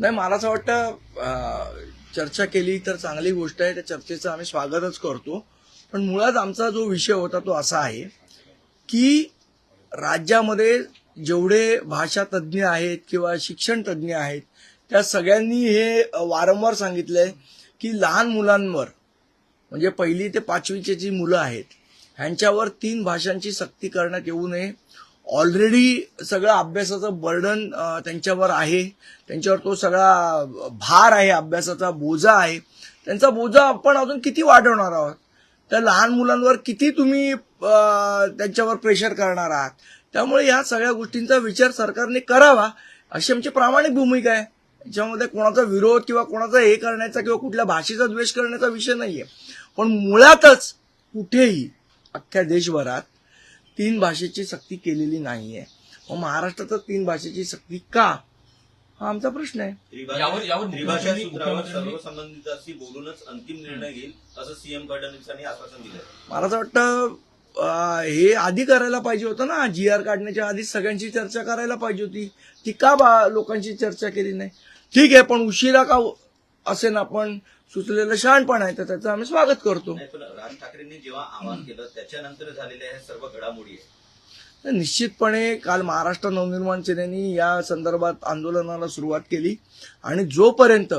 नाही, मला असं वाटतं चर्चा केली तर चांगली गोष्ट आहे. त्या चर्चेचं आम्ही स्वागतच करतो. पण मुळात आमचा जो विषय होता तो असा आहे की राज्यामध्ये जेवढे भाषा तज्ज्ञ आहेत किंवा शिक्षण तज्ज्ञ आहेत त्या सगळ्यांनी हे वारंवार सांगितलंय की लहान मुलांवर म्हणजे 1ली ते 5वीची जी मुलं आहेत ह्यांच्यावर 3 भाषांची सक्ती करण्यात येऊ नये. ऑलरेडी सगळं अभ्यासाचं बर्डन त्यांच्यावर आहे, त्यांच्यावर तो सगळा भार आहे, अभ्यासाचा बोजा आहे. त्यांचा बोजा आपण अजून किती वाढवणार आहोत? त्या लहान मुलांवर किती तुम्ही त्यांच्यावर प्रेशर करणार आहात? त्यामुळे या सगळ्या गोष्टींचा विचार सरकारने करावा अशी आमची प्रामाणिक भूमिका आहे. याच्यामध्ये कोणाचा विरोध किंवा कोणाचा हे करण्याचा किंवा कुठल्या भाषेचा द्वेष करण्याचा विषय नाहीये. पण मुळातच कुठेही अख्ख्या देशभरात 3 भाषेची सक्ती केलेली नाहीये. मग महाराष्ट्रात 3 भाषेची सक्ती का, हा आमचा प्रश्न आहे. त्रिभाषा सूत्रावर सर्वसंबंधितांशी बोलूनच अंतिम निर्णय घेईल असं सीएम फडणवीसांनी आश्वासन दिलं. मला असं वाटतं हे आधी करायला पाहिजे होतं ना. GR काढण्याच्या आधी सगळ्यांची चर्चा करायला पाहिजे होती. ती का लोकांची चर्चा केली नाही? ठीक आहे, पण उशिरा का असे ना, आपण सुचलेलं शहाणपण आहे तर त्याचं आम्ही स्वागत करतो. पण राज ठाकरेंनी जेव्हा आवाहन केलं त्याच्यानंतर झालेल्या ह्या सर्व घडामोडी आहेत. निश्चितपणे काल महाराष्ट्र नवनिर्माण सेनेने या संदर्भात आंदोलनाला सुरुवात केली आणि जोपर्यंत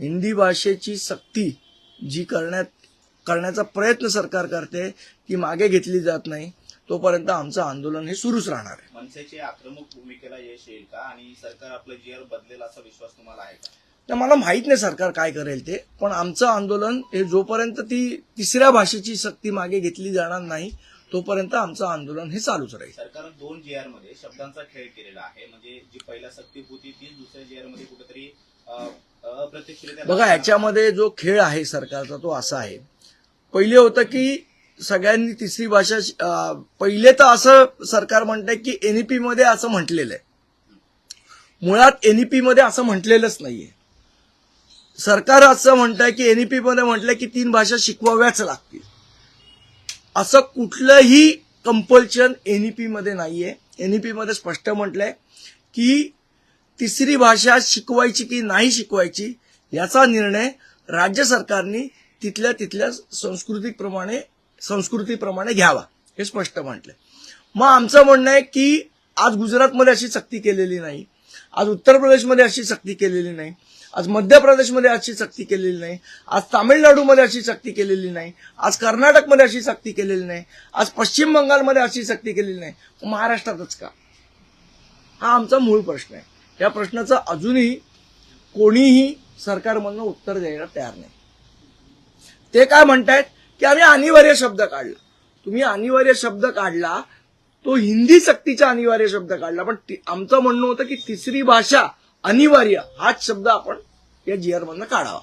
हिंदी भाषेची सक्ती जी करण्याचा प्रयत्न सरकार करते ती मागे घेतली जात नाही तोपर्यंत आमचं आंदोलन हे सुरूच राहणार आहे. मनसेच्या आक्रमक भूमिकेला यश येईल का आणि सरकार आपलं GR बदलेल असा विश्वास तुम्हाला आहे का? तर मला माहित नाही सरकार काय करेल ते, पण आमचं आंदोलन हे जोपर्यंत ती 3ऱ्या भाषेची सक्ती मागे घेतली जाणार नाही तोपर्यंत आमचं आंदोलन हे चालूच राहील. सरकारनं 2 GR मध्ये शब्दांचा खेळ केलेला आहे. म्हणजे जी पहिल्या सक्ती होती ती दुसऱ्या GR मध्ये कुठेतरी अप्रत्यक्षरित्या. बघा, याच्यामध्ये जो खेळ आहे सरकारचा तो असा आहे. पहिले होतं की सगळ्यांनी 3री भाषा पहिले तर असं सरकार म्हणतंय की NEP मध्ये असं म्हटलेलं आहे. मुळात NEP मध्ये असं म्हटलेलंच नाहीये. सरकार असं म्हणतंय की NEP मध्ये म्हटलंय की 3 भाषा शिकवाव्याच लागतील. असं कुठलंही कंपल्शन NEP मध्ये नाहीये. NEP मध्ये स्पष्ट म्हटलंय की 3री भाषा शिकवायची की नाही शिकवायची याचा निर्णय राज्य सरकारने तिथल्या संस्कृतीप्रमाणे घ्यावा हे स्पष्ट म्हटलंय. मग आमचं म्हणणं आहे की आज गुजरातमध्ये अशी सक्ती केलेली नाही, आज उत्तर प्रदेशमध्ये अशी सक्ती केलेली नाही, आज मध्य प्रदेशमध्ये अशी सक्ती केलेली नाही, आज तामिळनाडूमध्ये अशी सक्ती केलेली नाही, आज कर्नाटकमध्ये अशी सक्ती केलेली नाही, आज पश्चिम बंगालमध्ये अशी सक्ती केलेली नाही. महाराष्ट्रातच का? हा आमचा मूळ प्रश्न आहे. या प्रश्नाचं अजूनही कोणीही सरकारमधनं उत्तर द्यायला तयार नाही. ते काय म्हणतायत की आम्ही अनिवार्य शब्द काढला. तुम्ही अनिवार्य शब्द काढला तो हिंदी सक्तीचा अनिवार्य शब्द काढला, पण आमचं म्हणणं होतं की 3री भाषा अनिवार्य हाच शब्द आपण या GR मधनं काढावा.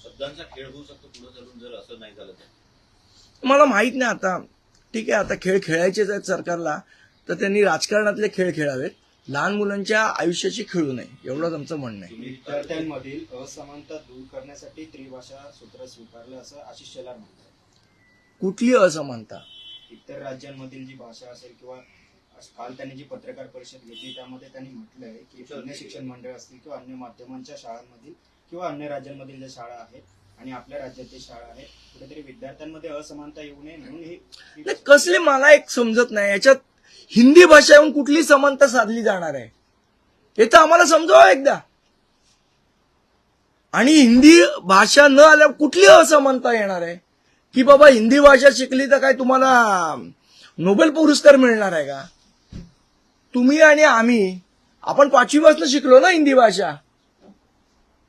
शब्दांचा खेळ होऊ शकतो पुढे चालून जर असं नाही झालं तर? मला माहित नाही. आता ठीक आहे, आता खेळ खेळायचेच आहेत सरकारला तर त्यांनी राजकारणातले खेळ खेळावेत, लहान मुलांच्या आयुष्याची खेळू नये एवढंच आमचं म्हणणं आहे. विद्यार्थ्यांमधील असमानता दूर करण्यासाठी त्रिभाषा सूत्र स्वीकारलं असं आशिष शेलार म्हणतात. कुठली असमानता? इतर राज्यांमधील जी भाषा असेल किंवा काल त्यांनी जी पत्रकार परिषद घेतली त्यामध्ये त्यांनी म्हटलंय की अन्य शिक्षण मंडळ असतील किंवा अन्य माध्यमांच्या शाळांमधील किंवा अन्य राज्यांमधील ज्या शाळा आहेत आणि आपल्या राज्यातील शाळा आहेत कुठेतरी विद्यार्थ्यांमध्ये असमानता येऊ नये म्हणून हे कसले मला एक समजत नाही. याच्यात हिंदी भाषा येऊन कुठली समानता साधली जाणार आहे हे तर आम्हाला समजावं एकदा. आणि हिंदी भाषा न आल्यावर कुठली असमानता येणार आहे की बाबा हिंदी भाषा शिकली तर काय तुम्हाला नोबेल पुरस्कार मिळणार आहे का? तुम्ही आणि आपण 5वी पासून शिकलो ना हिंदी भाषा.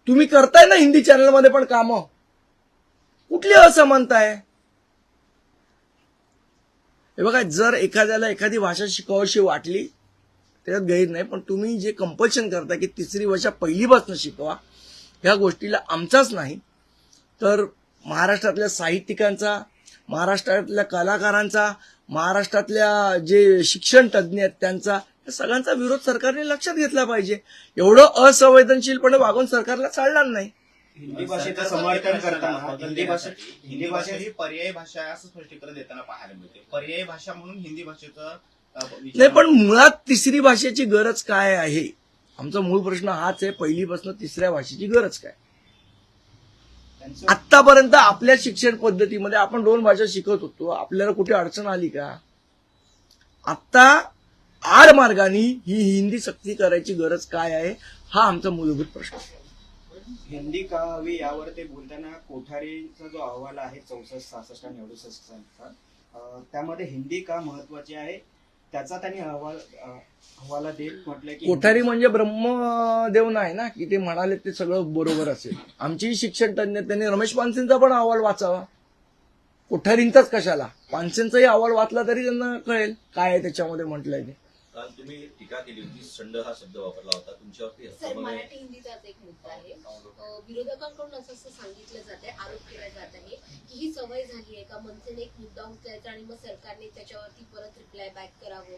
तुम्ही करताय ना हिंदी चॅनलमध्ये पण कामं. कुठली असमानता आहे? हे बघा, जर एखाद्याला एखादी भाषा शिकावीशी वाटली त्याच्यात गैर नाही, पण तुम्ही जे कंपल्शन करता की 3री भाषा पहिलीपासून शिकवा, ह्या गोष्टीला आमचाच नाही तर महाराष्ट्रातल्या साहित्यिकांचा, महाराष्ट्रातल्या कलाकारांचा, महाराष्ट्रातल्या जे शिक्षण तज्ज्ञ आहेत त्यांचा, या सगळ्यांचा विरोध सरकारने लक्षात घेतला पाहिजे. एवढं असंवेदनशीलपणे वागून सरकारला चालणार नाही. हिंदी भाषेचं समर्थन करताना हिंदी भाषा ही पर्यायी भाषा आहे असं स्पष्टीकरण देताना पाहायला मिळते. पर्यायी भाषा म्हणून हिंदी भाषेचं नाही, पण मुळात 3री भाषेची गरज काय आहे आमचा मूळ प्रश्न हाच आहे, पहिलीपासून तिसऱ्या भाषेची गरज काय? त्यांचं आतापर्यंत आपल्या शिक्षण पद्धतीमध्ये आपण 2 भाषा शिकत होतो, आपल्याला कुठे अडचण आली का? आता आडमार्गाने ही हिंदी सक्ती करायची गरज काय आहे, हा आमचा मूलभूत प्रश्न आहे. हिंदी का हवी यावर ते बोलताना कोठारीचा जो अहवाल आहे 64, 66 आणि 68 सालचा, त्यामध्ये हिंदी का महत्वाची आहे त्याचा त्यांनी अहवाला देत म्हटलंय की कोठारी म्हणजे ब्रह्मदेव नाही ना, की ते म्हणाले ते सगळं बरोबर असेल. आमची शिक्षण तज्ञ त्यांनी रमेश पानसेंचा पण अहवाल वाचावा, कोठारींचाच कशाला, पानसेंचाही अहवाल वाचला तरी त्यांना कळेल काय आहे त्याच्यामध्ये म्हटलंय ते. काल तुम्ही टीका केली होती, संड हा शब्द वापरला होता तुमच्यावरती. सर, मराठी हिंदीचाच एक मुद्दा आहे. विरोधकांकडून असं सांगितलं जात आहे, आरोप केला जात आहे की ही सवय झाली आहे का मनसेने एक मुद्दा उचलायचा आणि मग सरकारने त्याच्यावरती परत रिप्लाय बॅक करावं.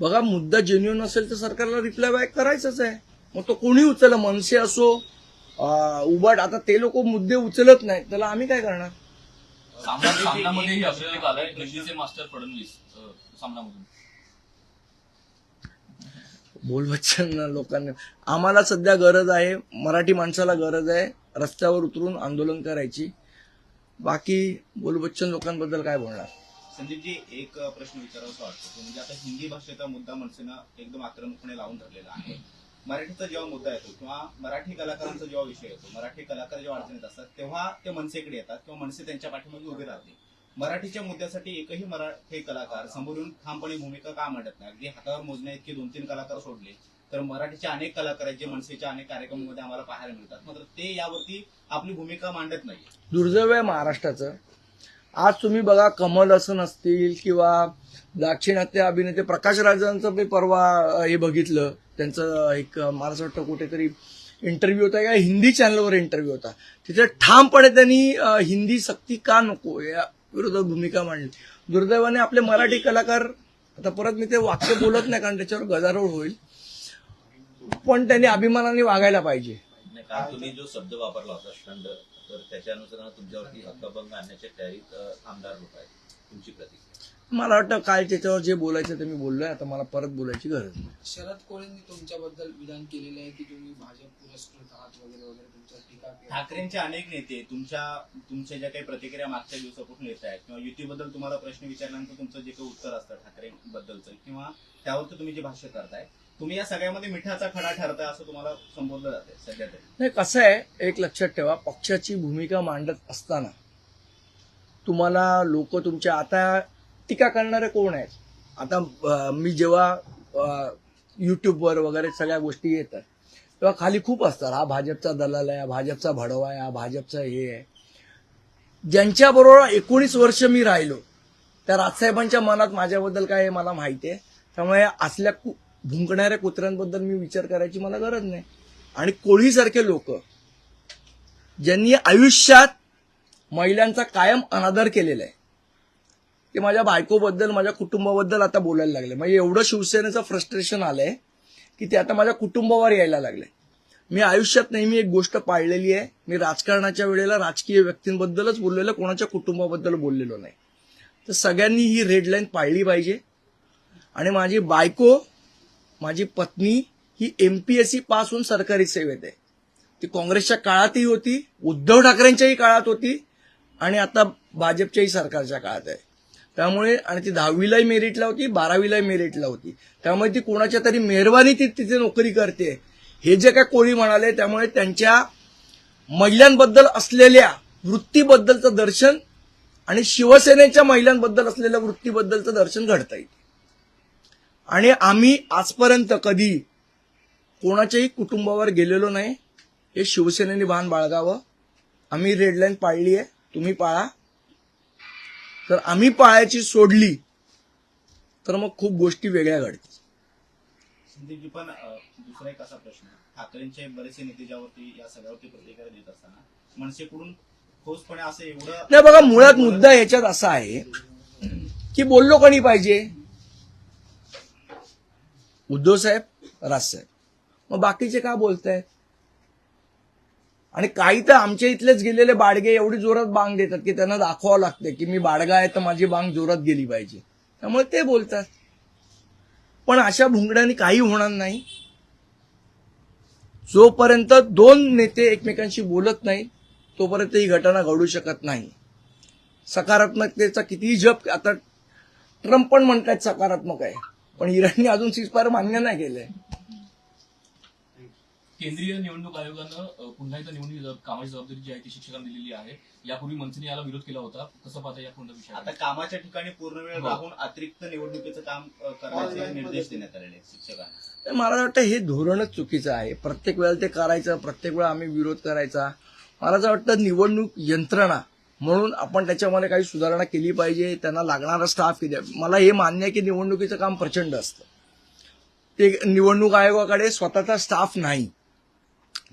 बघा, मुद्दा जेन्युइन असेल तर सरकारला रिप्लाय बॅक करायचंच आहे. मग तो कोणी उचललं, मनसे असो उबाट, आता ते लोक मुद्दे उचलत नाहीत, त्याला आम्ही काय करणार? सामनामध्येही अभिषेक आलाय, हिंदीचे मास्टर फडणवीस सामनामधून. बोल बच्चन लोकांना, आम्हाला सध्या गरज आहे, मराठी माणसाला गरज आहे रस्त्यावर उतरून आंदोलन करायची. बाकी बोल बच्चन लोकांबद्दल काय बोलणार? संदीपजी, एक प्रश्न विचारावासा वाटतो तो म्हणजे आता हिंदी भाषेचा मुद्दा मनसेनं एकदम आक्रमकपणे लावून धरलेला आहे. मराठीचा जेव्हा मुद्दा येतो किंवा मराठी कलाकारांचा जेव्हा विषय येतो, मराठी कलाकार जेव्हा अडचणीत असतात तेव्हा ते मनसेकडे येतात किंवा मनसे त्यांच्या पाठीमागे उभे राहते. मराठीच्या मुद्द्यासाठी एकही मराठी कलाकार समोर येऊन ठामपणे भूमिका का मांडत नाही? अगदी हातावर मोजण्या इतके 2-3 कलाकार सोडले तर मराठीचे अनेक कलाकार आहेत जे मनसेच्या अनेक कार्यक्रमांमध्ये आम्हाला पाहायला मिळतात, मात्र ते यावरती आपली भूमिका मांडत नाही. दुर्दैव आहे महाराष्ट्राचं. आज तुम्ही बघा, कमल हसन असतील किंवा दाक्षिणात्य अभिनेते प्रकाश राजांचं मी परवा हे बघितलं, त्यांचं एक मला असं वाटतं कुठेतरी इंटरव्ह्यू होता या हिंदी चॅनलवर इंटरव्ह्यू होता, तिथे ठामपणे त्यांनी हिंदी सक्ती का नको या विरोधात भूमिका मांडली. दुर्दैवाने आपले मराठी कलाकार, आता परत मी ते वाक्य बोलत नाही कारण त्याच्यावर गदारोळ होईल, पण त्यांनी अभिमानाने वागायला पाहिजे. नाही, काल तुम्ही जो शब्द वापरला होता स्टंड, तर त्याच्यानुसार तुमच्यावरती हक्कभंग आणण्याच्या तयारीत आमदार लोक आहेत. तुमची प्रतिक्रिया? मला वाटतं काल त्याच्यावर जे बोलायचं ते मी बोललोय, आता मला परत बोलायची गरज नाही. शरद कोळेंनी तुमच्याबद्दल विधान केलेलं आहे की तुम्ही भाजप पुरस्कृत आहात वगैरे वगैरे, तुमच्यावर टीका केली. ठाकरेंचे अनेक नेते तुमच्या ज्या काही प्रतिक्रिया मागच्या दिवसापासून येत आहेत किंवा युतीबद्दल तुम्हाला प्रश्न विचारल्यानंतर तुमचं जे काही उत्तर असतं ठाकरेंबद्दलचं किंवा त्यावरती तुम्ही जे भाष्य करताय, तुम्ही या सगळ्यामध्ये मिठाचा खडा ठरताय असं तुम्हाला संबोधलं जाते सध्या तरी. नाही, कसं आहे, एक लक्षात ठेवा, पक्षाची भूमिका मांडत असताना तुम्हाला लोक तुमच्या, आता टीका करणारे कोण आहेत? आता मी जेव्हा युट्यूबवर वगैरे सगळ्या गोष्टी येतात तेव्हा खाली खूप असतात, हा भाजपचा दलाल आहे, हा भाजपचा भडवा आहे, हा भाजपचा हे आहे. ज्यांच्याबरोबर 19 वर्ष मी राहिलो त्या राजसाहेबांच्या मनात माझ्याबद्दल काय आहे मला माहिती आहे, त्यामुळे असल्या भुंकणाऱ्या कुत्र्यांबद्दल मी विचार करायची मला गरज नाही. आणि कोळीसारखे लोक ज्यांनी आयुष्यात महिलांचा कायम अनादर केलेला आहे, ते माझ्या बायकोबद्दल, माझ्या कुटुंबाबद्दल आता बोलायला लागले. म्हणजे एवढं शिवसेनेचं फ्रस्ट्रेशन आलंय की ते आता माझ्या कुटुंबावर यायला लागले. मी आयुष्यात नेहमी एक गोष्ट पाळलेली आहे, मी राजकारणाच्या वेळेला राजकीय व्यक्तींबद्दलच बोललेलं, कोणाच्या कुटुंबाबद्दल बोललेलो नाही. तर सगळ्यांनी ही रेड लाईन पाळली पाहिजे. आणि माझी बायको, माझी पत्नी ही MPSC पास होऊन सरकारी सेवेत आहे. ती काँग्रेसच्या काळातही होती, उद्धव ठाकरेंच्याही काळात होती आणि आता भाजपच्याही सरकारच्या काळात आहे. त्यामुळे, आणि ती 10वीलाही मेरिटला होती, 12वीलाही मेरिटला होती, त्यामुळे ती कोणाच्या तरी मेहरबानी ती तिथे नोकरी करते हे जे काय कोळी म्हणाले, त्यामुळे त्यांच्या महिलांबद्दल असलेल्या वृत्तीबद्दलचं दर्शन आणि शिवसेनेच्या महिलांबद्दल असलेल्या वृत्तीबद्दलचं दर्शन घडता येईल. आणि आम्ही आजपर्यंत कधी कोणाच्याही कुटुंबावर गेलेलो नाही, हे शिवसेनेने भान बाळगावं. आम्ही रेड लाईन पाळली आहे, तुम्ही पाळा. तर आम्ही पाळायची सोडली तर मग खूप गोष्टी वेगळ्या घडतील. संदीपजी, पण दुसरा एक असा प्रश्न, ठाकरेंचे बरेचसे नेते ज्यावरती या सगळ्यावरती प्रतिक्रिया देत असताना मनसेकडून ठोसपणे असं एवढं नाही, बघा, मुळात मुद्दा ह्याच्यात असा आहे की बोललो कोणी पाहिजे? उद्धव साहेब, राजसाहेब. मग बाकीचे का बोलतायत? आणि काही तर आमच्या इथलेच गेलेले बाडगे एवढी जोरात बांग देतात की त्यांना दाखवावं लागते की मी बाडगा आहे तर माझी बांग जोरात गेली पाहिजे, त्यामुळे ते बोलतात. पण अशा भुंगड्याने काही होणार नाही. जोपर्यंत दोन नेते एकमेकांशी बोलत नाही तोपर्यंत ही घटना घडू शकत नाही. सकारात्मकतेचा कितीही जप, आता ट्रम्प पण म्हणतात सकारात्मक आहे, पण इराणने अजून सीजफायर मान्य नाही केलंय. केंद्रीय निवडणूक आयोगानं पुन्हा एकदा निवडणूक कामाची जबाबदारी जी आहे ती शिक्षकांना दिलेली आहे. यापूर्वी मनसेने याला विरोध केला होता. कसं पाहता या पूर्ण विषय? आता कामाच्या ठिकाणी पूर्ण वेळ राहून अतिरिक्त निवडणुकीचं काम करण्याचे निर्देश देण्यात आलेले आहेत शिक्षकांना. मला वाटतं हे धोरणच चुकीचं आहे. प्रत्येक वेळेला ते करायचं, प्रत्येक वेळा आम्ही विरोध करायचा. मला असं वाटतं निवडणूक यंत्रणा म्हणून आपण त्याच्यामध्ये काही सुधारणा केली पाहिजे. त्यांना लागणारा स्टाफ किती आहे. मला हे मान्य आहे की निवडणुकीचं काम प्रचंड असतं. ते निवडणूक आयोगाकडे स्वतःचा स्टाफ नाही,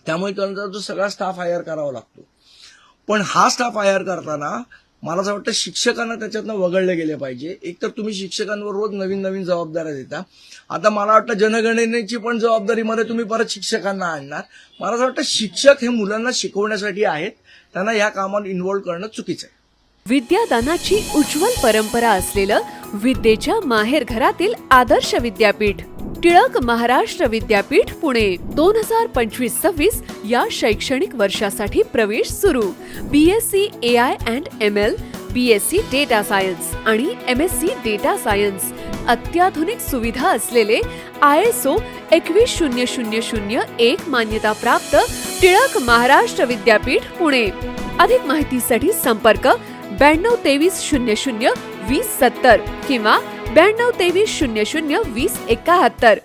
त्यामुळे त्यांचा जो सगळा स्टाफ हायर करावा लागतो. पण हा स्टाफ हायर करताना मला असं वाटतं शिक्षकांना त्याच्यातनं वगळले गेले पाहिजे. एक तर तुम्ही शिक्षकांवर रोज नवीन नवीन जबाबदाऱ्या देता. आता मला वाटतं जनगणनेची पण जबाबदारीमध्ये तुम्ही परत शिक्षकांना आणणार. मला असं वाटतं शिक्षक हे मुलांना शिकवण्यासाठी आहेत, त्यांना या कामात इन्व्हॉल्व करणं चुकीचं आहे. विद्यादानाची उज्ज्वल परंपरा असलेलं विद्येच्या माहेरघरातील आदर्श विद्यापीठ टिळक महाराष्ट्र विद्यापीठ पुणे 2025-26 या शैक्षणिक वर्षासाठी प्रवेश सुरू. BSc AI and ML, BSc data science आणि MSc डेटा सायन्स. अत्याधुनिक सुविधा असलेले ISO 21001 मान्यता प्राप्त टिळक महाराष्ट्र विद्यापीठ पुणे. अधिक माहितीसाठी संपर्क 922300 2070 किंवा 922300 2071.